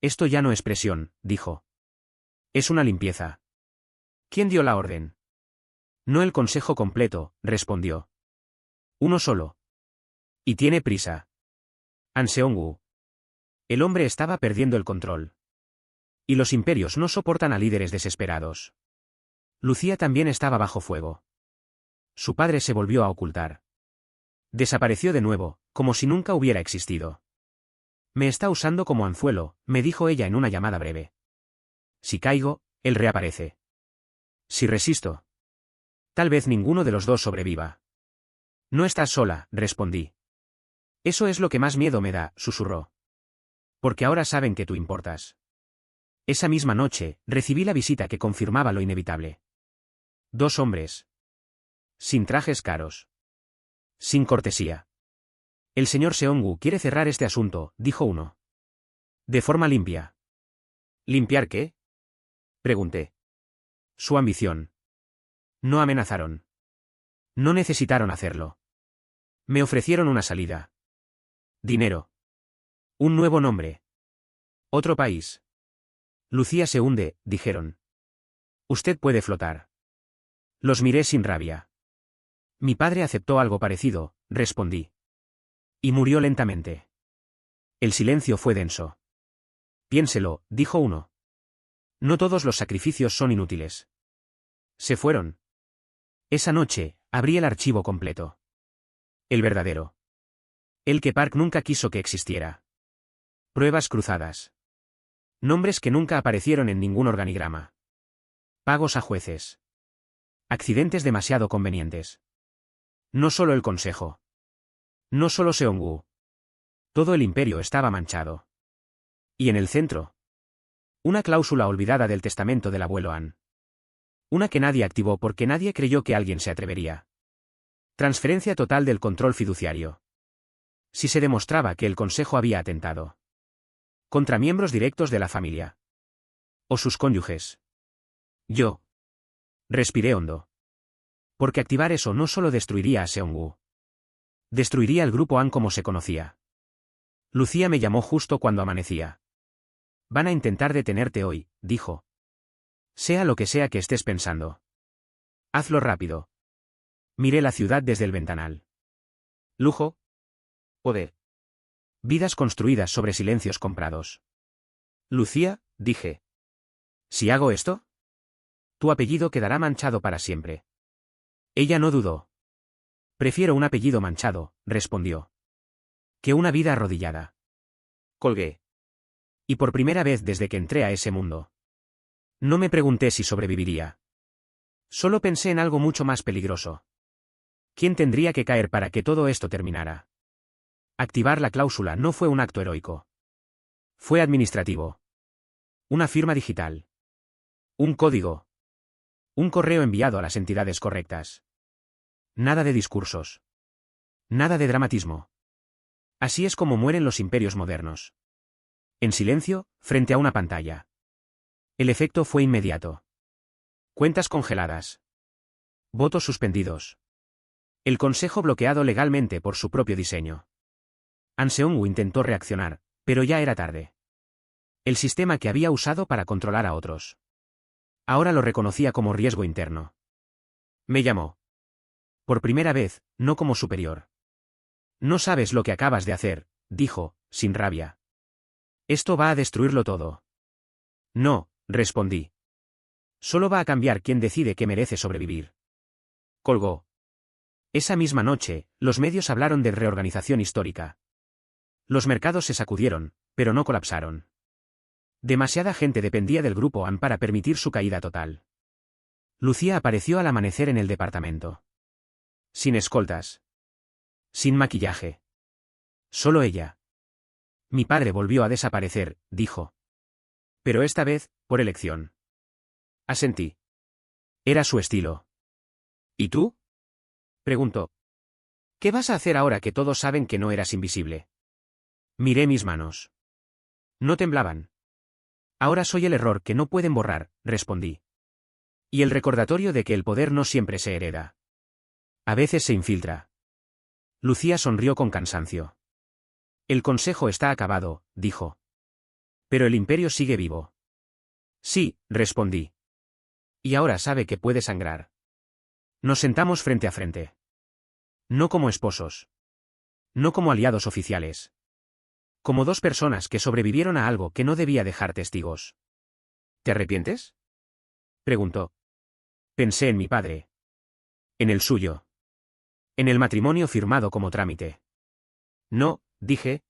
Esto ya no es presión, dijo. Es una limpieza. ¿Quién dio la orden? No el consejo completo, respondió. Uno solo. Y tiene prisa. An Seong-woo. El hombre estaba perdiendo el control. Y los imperios no soportan a líderes desesperados. Lucía también estaba bajo fuego. Su padre se volvió a ocultar. Desapareció de nuevo, como si nunca hubiera existido. Me está usando como anzuelo, me dijo ella en una llamada breve. Si caigo, él reaparece. Si resisto. Tal vez ninguno de los dos sobreviva. No estás sola, respondí. Eso es lo que más miedo me da, susurró. Porque ahora saben que tú importas. Esa misma noche, recibí la visita que confirmaba lo inevitable. Dos hombres. Sin trajes caros. Sin cortesía. El señor Seong-woo quiere cerrar este asunto, dijo uno. De forma limpia. ¿Limpiar qué? Pregunté. Su ambición. No amenazaron. No necesitaron hacerlo. Me ofrecieron una salida. Dinero. Un nuevo nombre. Otro país. Lucía se hunde, dijeron. Usted puede flotar. Los miré sin rabia. Mi padre aceptó algo parecido, respondí. Y murió lentamente. El silencio fue denso. Piénselo, dijo uno. No todos los sacrificios son inútiles. Se fueron. Esa noche, abrí el archivo completo. El verdadero. El que Park nunca quiso que existiera. Pruebas cruzadas. Nombres que nunca aparecieron en ningún organigrama. Pagos a jueces. Accidentes demasiado convenientes. No solo el consejo. No solo Seong-woo. Todo el imperio estaba manchado. Y en el centro. Una cláusula olvidada del testamento del abuelo An. Una que nadie activó porque nadie creyó que alguien se atrevería. Transferencia total del control fiduciario. Si se demostraba que el consejo había atentado contra miembros directos de la familia. O sus cónyuges. Yo. Respiré hondo. Porque activar eso no solo destruiría a Seong-woo. Destruiría el grupo An como se conocía. Lucía me llamó justo cuando amanecía. Van a intentar detenerte hoy, dijo. Sea lo que sea que estés pensando. Hazlo rápido. Miré la ciudad desde el ventanal. Lujo. Poder. Vidas construidas sobre silencios comprados. Lucía, dije. Si hago esto, tu apellido quedará manchado para siempre. Ella no dudó. Prefiero un apellido manchado, respondió, que una vida arrodillada. Colgué. Y por primera vez desde que entré a ese mundo, no me pregunté si sobreviviría. Solo pensé en algo mucho más peligroso. ¿Quién tendría que caer para que todo esto terminara? Activar la cláusula no fue un acto heroico. Fue administrativo. Una firma digital. Un código. Un correo enviado a las entidades correctas. Nada de discursos. Nada de dramatismo. Así es como mueren los imperios modernos. En silencio, frente a una pantalla. El efecto fue inmediato. Cuentas congeladas. Votos suspendidos. El consejo bloqueado legalmente por su propio diseño. An Seong-woo intentó reaccionar, pero ya era tarde. El sistema que había usado para controlar a otros. Ahora lo reconocía como riesgo interno. Me llamó. Por primera vez, no como superior. No sabes lo que acabas de hacer, dijo, sin rabia. Esto va a destruirlo todo. No, respondí. Solo va a cambiar quien decide que merece sobrevivir. Colgó. Esa misma noche, los medios hablaron de reorganización histórica. Los mercados se sacudieron, pero no colapsaron. Demasiada gente dependía del grupo AN para permitir su caída total. Lucía apareció al amanecer en el departamento. Sin escoltas. Sin maquillaje. Solo ella. Mi padre volvió a desaparecer, dijo. Pero esta vez, por elección. Asentí. Era su estilo. ¿Y tú? Preguntó. ¿Qué vas a hacer ahora que todos saben que no eras invisible? Miré mis manos. No temblaban. Ahora soy el error que no pueden borrar, respondí. Y el recordatorio de que el poder no siempre se hereda. A veces se infiltra. Lucía sonrió con cansancio. El consejo está acabado, dijo. Pero el imperio sigue vivo. Sí, respondí. Y ahora sabe que puede sangrar. Nos sentamos frente a frente. No como esposos. No como aliados oficiales. Como dos personas que sobrevivieron a algo que no debía dejar testigos. ¿Te arrepientes? Preguntó. Pensé en mi padre. En el suyo. En el matrimonio firmado como trámite. No, dije.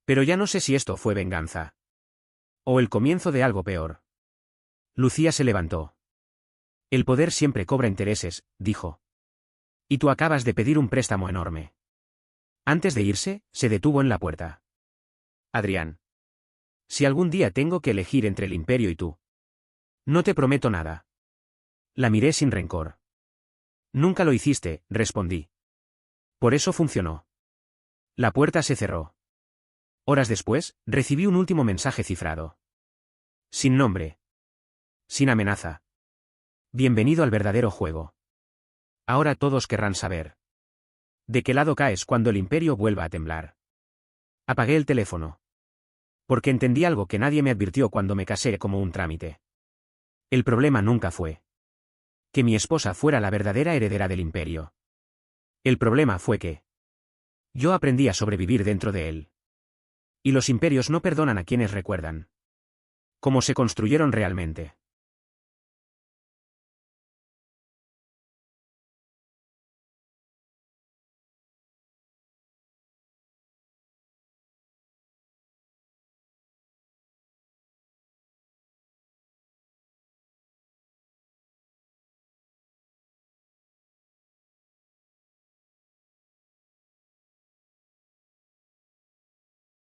Pero ya no sé si esto fue venganza. O el comienzo de algo peor. Lucía se levantó. El poder siempre cobra intereses, dijo. Y tú acabas de pedir un préstamo enorme. Antes de irse, se detuvo en la puerta. Adrián. Si algún día tengo que elegir entre el imperio y tú. No te prometo nada. La miré sin rencor. Nunca lo hiciste, respondí. Por eso funcionó. La puerta se cerró. Horas después, recibí un último mensaje cifrado. Sin nombre. Sin amenaza. Bienvenido al verdadero juego. Ahora todos querrán saber. ¿De qué lado caes cuando el imperio vuelva a temblar? Apagué el teléfono. Porque entendí algo que nadie me advirtió cuando me casé como un trámite. El problema nunca fue que mi esposa fuera la verdadera heredera del imperio. El problema fue que yo aprendí a sobrevivir dentro de él. Y los imperios no perdonan a quienes recuerdan cómo se construyeron realmente.